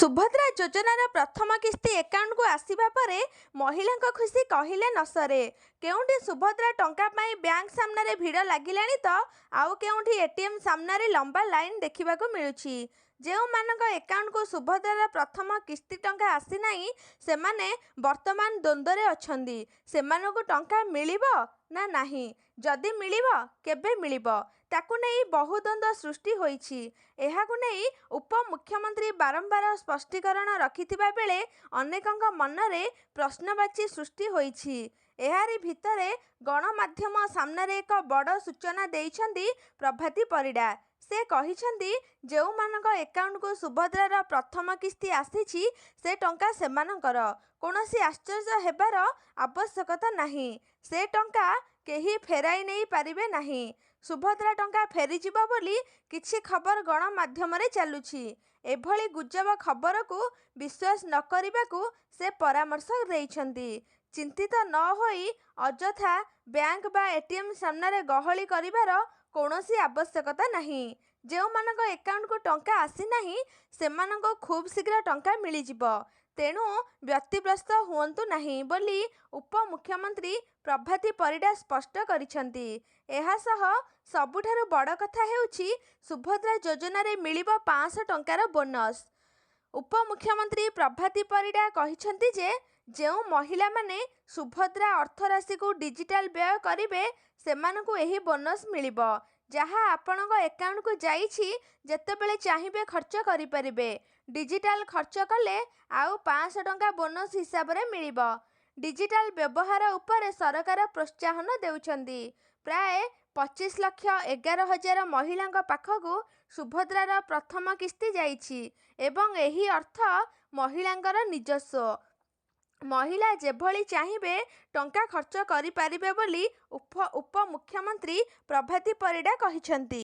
ସୁଭଦ୍ରା ଯୋଜନାର ପ୍ରଥମ କିସ୍ତି ଆକାଉଣ୍ଟକୁ ଆସିବା ପରେ ମହିଳାଙ୍କ ଖୁସି କହିଲେ ନ ସରେ। କେଉଁଠି ସୁଭଦ୍ରା ଟଙ୍କା ପାଇଁ ବ୍ୟାଙ୍କ ସାମ୍ନାରେ ଭିଡ଼ ଲାଗିଲାଣି ତ ଆଉ କେଉଁଠି ଏଟିଏମ୍ ସାମ୍ନାରେ ଲମ୍ବା ଲାଇନ୍ ଦେଖିବାକୁ ମିଳୁଛି। ଯେଉଁମାନଙ୍କ ଆକାଉଣ୍ଟକୁ ସୁଭଦ୍ରାର ପ୍ରଥମ କିସ୍ତି ଟଙ୍କା ଆସିନାହିଁ ସେମାନେ ବର୍ତ୍ତମାନ ଦ୍ୱନ୍ଦ୍ୱରେ ଅଛନ୍ତି। ସେମାନଙ୍କୁ ଟଙ୍କା ମିଳିବ ନା ନାହିଁ, ଯଦି ମିଳିବ କେବେ ମିଳିବ, ତାକୁ ନେଇ ବହୁ ଦ୍ୱନ୍ଦ୍ୱ ସୃଷ୍ଟି ହୋଇଛି। ଏହାକୁ ନେଇ ଉପମୁଖ୍ୟମନ୍ତ୍ରୀ ବାରମ୍ବାର ସ୍ପଷ୍ଟୀକରଣ ରଖିଥିବା ବେଳେ ଅନେକଙ୍କ ମନରେ ପ୍ରଶ୍ନବାଚୀ ସୃଷ୍ଟି ହୋଇଛି। ଏହାରି ଭିତରେ ଗଣମାଧ୍ୟମ ସାମ୍ନାରେ ଏକ ବଡ଼ ସୂଚନା ଦେଇଛନ୍ତି ପ୍ରଭାତୀ ପରିଡ଼ା। ସେ କହିଛନ୍ତି, ଯେଉଁମାନଙ୍କ ଆକାଉଣ୍ଟକୁ ସୁଭଦ୍ରାର ପ୍ରଥମ କିସ୍ତି ଆସିଛି ସେ ଟଙ୍କା ସେମାନଙ୍କର। କୌଣସି ଆଶ୍ଚର୍ଯ୍ୟ ହେବାର ଆବଶ୍ୟକତା ନାହିଁ। ସେ ଟଙ୍କା କେହି ଫେରାଇ ନେଇ ପାରିବେ ନାହିଁ। ସୁଭଦ୍ରା ଟଙ୍କା ଫେରିଯିବ ବୋଲି କିଛି ଖବର ଗଣମାଧ୍ୟମରେ ଚାଲୁଛି। ଏଭଳି ଗୁଜବ ଖବରକୁ ବିଶ୍ୱାସ ନ କରିବାକୁ ସେ ପରାମର୍ଶ ଦେଇଛନ୍ତି। ଚିନ୍ତିତ ନ ହୋଇ ଅଯଥା ବ୍ୟାଙ୍କ ବା ଏଟିଏମ୍ ସାମ୍ନାରେ ଗହଳି କରିବାର କୌଣସି ଆବଶ୍ୟକତା ନାହିଁ। ଯେଉଁମାନଙ୍କ ଆକାଉଣ୍ଟକୁ ଟଙ୍କା ଆସିନାହିଁ ସେମାନଙ୍କୁ ଖୁବ୍ ଶୀଘ୍ର ଟଙ୍କା ମିଳିଯିବ। ତେଣୁ ବ୍ୟତିବ୍ୟସ୍ତ ହୁଅନ୍ତୁ ନାହିଁ ବୋଲି ଉପମୁଖ୍ୟମନ୍ତ୍ରୀ ପ୍ରଭାତୀ ପରିଡ଼ା ସ୍ପଷ୍ଟ କରିଛନ୍ତି। ଏହାସହ ସବୁଠାରୁ ବଡ଼ କଥା ହେଉଛି ସୁଭଦ୍ରା ଯୋଜନାରେ ମିଳିବ 500 ଟଙ୍କାର ବୋନସ୍। ଉପମୁଖ୍ୟମନ୍ତ୍ରୀ ପ୍ରଭାତୀ ପରିଡ଼ା କହିଛନ୍ତି ଯେ, ଯେଉଁ ମହିଳାମାନେ ସୁଭଦ୍ରା ଅର୍ଥରାଶିକୁ ଡିଜିଟାଲ ବ୍ୟୟ କରିବେ ସେମାନଙ୍କୁ ଏହି ବୋନସ୍ ମିଳିବ। ଯାହା ଆପଣଙ୍କ ଆକାଉଣ୍ଟକୁ ଯାଇଛି ଯେତେବେଳେ ଚାହିଁବେ ଖର୍ଚ୍ଚ କରିପାରିବେ। ଡିଜିଟାଲ ଖର୍ଚ୍ଚ କଲେ ଆଉ 500 ଟଙ୍କା ବୋନସ୍ ହିସାବରେ ମିଳିବ। ଡିଜିଟାଲ ବ୍ୟବହାର ଉପରେ ସରକାର ପ୍ରୋତ୍ସାହନ ଦେଉଛନ୍ତି। ପ୍ରାୟ 25,11,000 ମହିଳାଙ୍କ ପାଖକୁ ସୁଭଦ୍ରାର ପ୍ରଥମ କିସ୍ତି ଯାଇଛି ଏବଂ ଏହି ଅର୍ଥ ମହିଳାଙ୍କର ନିଜସ୍ୱ। ମହିଳା ଯେଭଳି ଚାହିଁବେ ଟଙ୍କା ଖର୍ଚ୍ଚ କରିପାରିବେ ବୋଲି ଉପମୁଖ୍ୟମନ୍ତ୍ରୀ ପ୍ରଭାତୀ ପରିଡ଼ା କହିଛନ୍ତି।